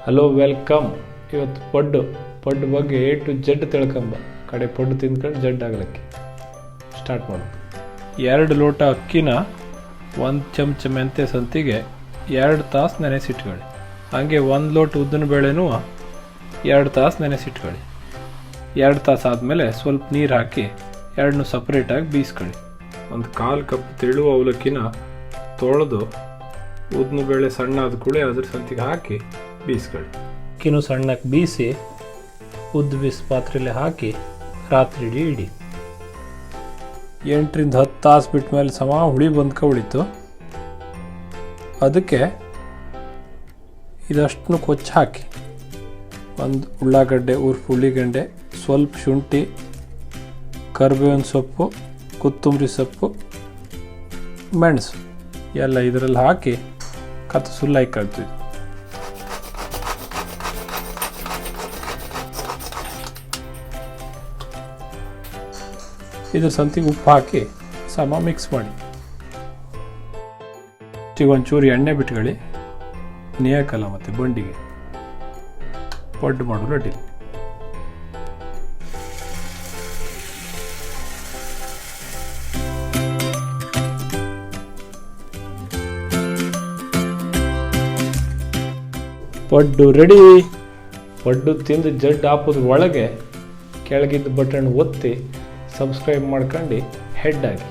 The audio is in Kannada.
Hello welcome. ಇವತ್ತು ಪಡ್ಡು ಬಗ್ಗೆ A to Z ತಿಳ್ಕೊಂಬ. ಕಡೆ ಪಡ್ಡು ತಿಂದ್ಕೊಂಡು ಜಡ್ ಆಗ್ಲಿಕ್ಕೆ ಸ್ಟಾರ್ಟ್ ಮಾಡು. 2 ಲೋಟ ಅಕ್ಕಿನ 1 ಚಮಚ ಮೆಂತ್ಯ ಸಂತಿಗೆ 2 ತಾಸು ನೆನೆಸಿಟ್ಕೊಳ್ಳಿ. ಹಾಗೆ 1 ಲೋಟ ಉದ್ದಿನ ಬೇಳೆನೂ 2 ತಾಸು ನೆನೆಸಿಟ್ಕೊಳ್ಳಿ. 2 ತಾಸು ಆದಮೇಲೆ ಸ್ವಲ್ಪ ನೀರು ಹಾಕಿ ಎರಡನ್ನೂ ಸಪ್ರೇಟಾಗಿ ಬೀಸ್ಕೊಳ್ಳಿ. 1/4 ಕಪ್ ತೆಳುವ ಅವಲಕ್ಕಿನ ತೊಳೆದು ಉದ್ದಿನ ಬೇಳೆ ಸಣ್ಣ ಆದ ಕೂಡ ಅದ್ರ ಸಂತಿಗೆ ಹಾಕಿ ಬೀಸ್ಕೊಳ್ಳಿ. ಅಕ್ಕಿನೂ ಸಣ್ಣಕ್ಕೆ ಬೀಸಿ ಉದ್ದು ಬೀಸ್ ಪಾತ್ರೆಯಲ್ಲಿ ಹಾಕಿ ರಾತ್ರಿ ಇಡಿ. 8 ರಿಂದ 10 ತಾಸು ಬಿಟ್ಟ ಮೇಲೆ ಸಮ ಹುಳಿ ಉಳಿತು. ಅದಕ್ಕೆ ಇದಷ್ಟನ್ನು ಕೊಚ್ಚಿ ಹಾಕಿ 1 ಉಳ್ಳಾಗಡ್ಡೆ ಉಳ್ಳಿಗಡ್ಡೆ, ಸ್ವಲ್ಪ ಶುಂಠಿ, ಕರಿಬೇವಿನ ಸೊಪ್ಪು, ಕೊತ್ತಂಬರಿ ಸೊಪ್ಪು, ಮೆಣಸು ಎಲ್ಲ ಇದರಲ್ಲಿ ಹಾಕಿ ಕತ್ತು ಸುಲ್ಲಾಕಿ ಕಲ್ತೀವಿ. ಇದ್ರ ಸಂತಿಗೆ ಉಪ್ಪು ಹಾಕಿ ಸಮ ಮಿಕ್ಸ್ ಮಾಡಿ. ಈಗ ಒಂಚೂರು ಎಣ್ಣೆ ಬಿಟ್ಕೊಳ್ಳಿ. ನೇಯಕಲ್ಲ ಮತ್ತು ಬಂಡಿಗೆ ಪಡ್ಡು ಮಾಡಲು ರೆಡಿ. ಪಡ್ಡು ರೆಡಿ. ಪಡ್ಡು ತಿಂದು ಜಡ್ ಹಾಕೋದ್ರ ಒಳಗೆ ಕೆಳಗಿದ್ದ ಬಟನ್ ಒತ್ತಿ ಸಬ್ಸ್ಕ್ರೈಬ್ ಮಾಡ್ಕೊಂಡು ಹೆಡ್ ಆಗಿ.